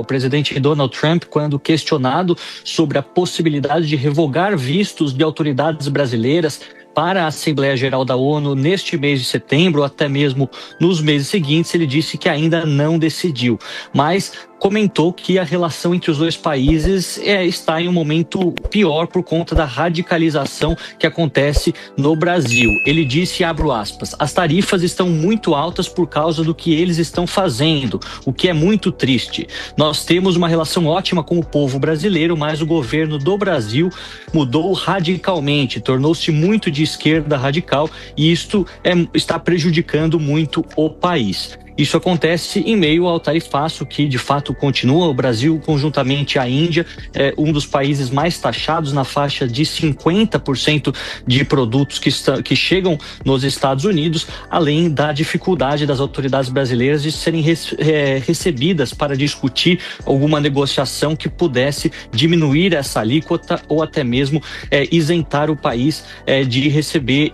O presidente Donald Trump, quando questionado sobre a possibilidade de revogar vistos de autoridades brasileiras para a Assembleia Geral da ONU neste mês de setembro, ou até mesmo nos meses seguintes, ele disse que ainda não decidiu, mas comentou que a relação entre os dois países está em um momento pior por conta da radicalização que acontece no Brasil. Ele disse, abro aspas, as tarifas estão muito altas por causa do que eles estão fazendo, o que é muito triste. Nós temos uma relação ótima com o povo brasileiro, mas o governo do Brasil mudou radicalmente, tornou-se muito de esquerda radical e isto está prejudicando muito o país. Isso acontece em meio ao tarifaço que, de fato, continua. O Brasil, conjuntamente à Índia, é um dos países mais taxados, na faixa de 50% de produtos que chegam nos Estados Unidos, além da dificuldade das autoridades brasileiras de serem recebidas para discutir alguma negociação que pudesse diminuir essa alíquota ou até mesmo isentar o país de receber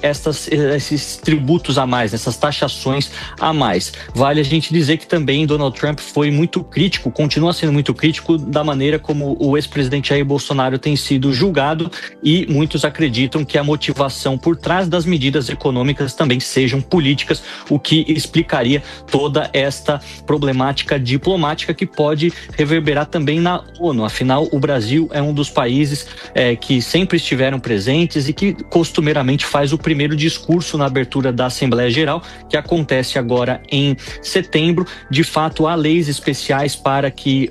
esses tributos a mais, essas taxações a mais. Vale a gente dizer que também Donald Trump foi muito crítico, continua sendo muito crítico da maneira como o ex-presidente Jair Bolsonaro tem sido julgado e muitos acreditam que a motivação por trás das medidas econômicas também sejam políticas, o que explicaria toda esta problemática diplomática que pode reverberar também na ONU. Afinal, o Brasil é um dos países que sempre estiveram presentes e que costumeiramente faz o primeiro discurso na abertura da Assembleia Geral, que acontece agora em setembro. De fato, há leis especiais para que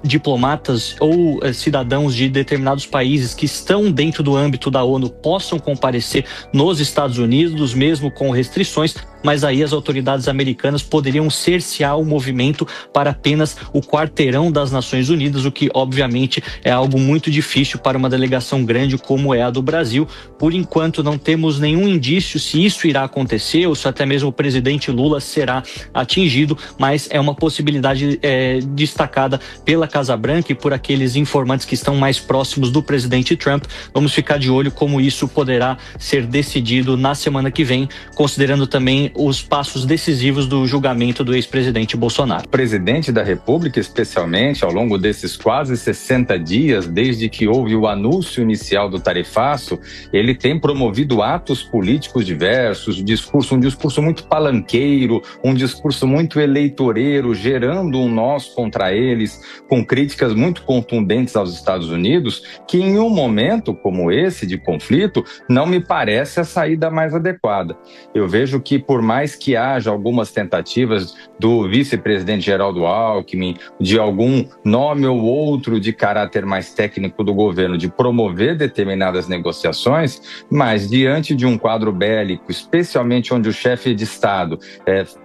diplomatas ou cidadãos de determinados países que estão dentro do âmbito da ONU possam comparecer nos Estados Unidos, mesmo com restrições, mas aí as autoridades americanas poderiam cercear o movimento para apenas o quarteirão das Nações Unidas, o que obviamente é algo muito difícil para uma delegação grande como é a do Brasil. Por enquanto não temos nenhum indício se isso irá acontecer ou se até mesmo o presidente Lula será atingido, mas é uma possibilidade destacada pela Casa Branca e por aqueles informantes que estão mais próximos do presidente Trump. Vamos ficar de olho como isso poderá ser decidido na semana que vem, considerando também os passos decisivos do julgamento do ex-presidente Bolsonaro. O presidente da República, especialmente ao longo desses quase 60 dias, desde que houve o anúncio inicial do tarifaço, ele tem promovido atos políticos diversos, um discurso muito palanqueiro, um discurso muito eleitoreiro, gerando um nós contra eles, com críticas muito contundentes aos Estados Unidos, que em um momento como esse de conflito, não me parece a saída mais adequada. Eu vejo que, por mais que haja algumas tentativas do vice-presidente Geraldo Alckmin, de algum nome ou outro de caráter mais técnico do governo, de promover determinadas negociações, mas diante de um quadro bélico, especialmente onde o chefe de Estado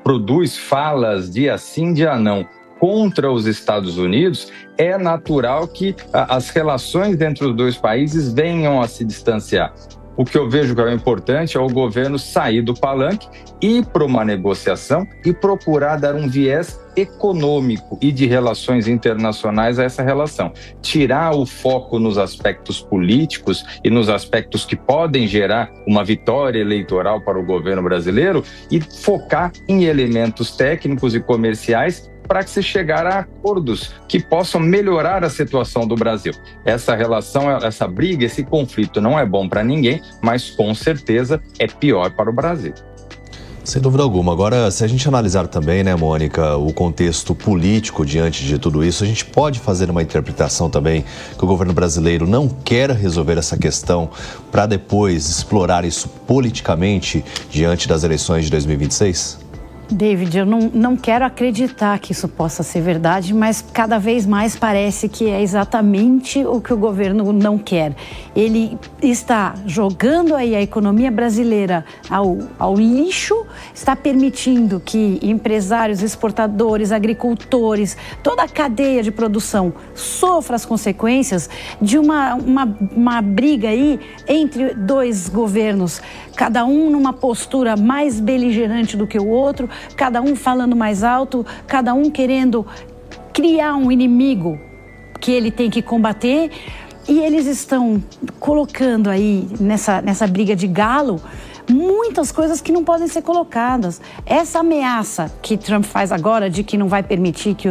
produz falas dia sim, dia não, contra os Estados Unidos, é natural que as relações entre os dois países venham a se distanciar. O que eu vejo que é importante é o governo sair do palanque, ir para uma negociação e procurar dar um viés econômico e de relações internacionais a essa relação. Tirar o foco nos aspectos políticos e nos aspectos que podem gerar uma vitória eleitoral para o governo brasileiro e focar em elementos técnicos e comerciais para que se chegar a acordos que possam melhorar a situação do Brasil. Essa relação, essa briga, esse conflito não é bom para ninguém, mas com certeza é pior para o Brasil. Sem dúvida alguma. Agora, se a gente analisar também, né, Mônica, o contexto político diante de tudo isso, a gente pode fazer uma interpretação também que o governo brasileiro não quer resolver essa questão para depois explorar isso politicamente diante das eleições de 2026? David, eu não quero acreditar que isso possa ser verdade, mas cada vez mais parece que é exatamente o que o governo não quer. Ele está jogando aí a economia brasileira ao lixo, está permitindo que empresários, exportadores, agricultores, toda a cadeia de produção sofra as consequências de uma briga aí entre dois governos, cada um numa postura mais beligerante do que o outro, cada um falando mais alto, cada um querendo criar um inimigo que ele tem que combater. E eles estão colocando aí nessa briga de galo muitas coisas que não podem ser colocadas. Essa ameaça que Trump faz agora de que não vai permitir que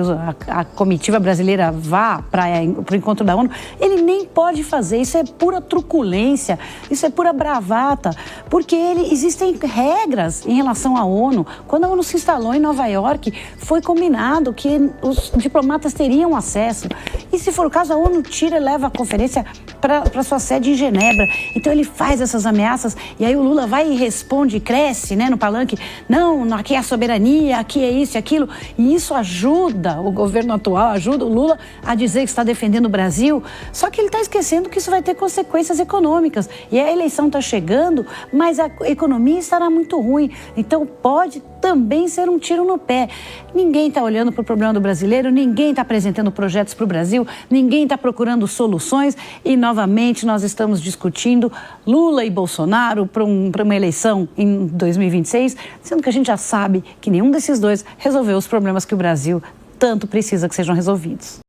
a comitiva brasileira vá para o encontro da ONU, ele nem pode fazer. Isso é pura truculência, isso é pura bravata, porque existem regras em relação à ONU. Quando a ONU se instalou em Nova York, foi combinado que os diplomatas teriam acesso. E se for o caso, a ONU tira e leva a conferência para sua sede em Genebra. Então ele faz essas ameaças e aí o Lula vai e responde, cresce, né, no palanque, não, aqui é a soberania, aqui é isso e aquilo. E isso ajuda o governo atual, ajuda o Lula a dizer que está defendendo o Brasil. Só que ele está esquecendo que isso vai ter consequências econômicas. E a eleição está chegando, mas a economia estará muito ruim. Então pode também ser um tiro no pé. Ninguém está olhando para o problema do brasileiro, ninguém está apresentando projetos para o Brasil, ninguém está procurando soluções e, novamente, nós estamos discutindo Lula e Bolsonaro para uma eleição em 2026, sendo que a gente já sabe que nenhum desses dois resolveu os problemas que o Brasil tanto precisa que sejam resolvidos.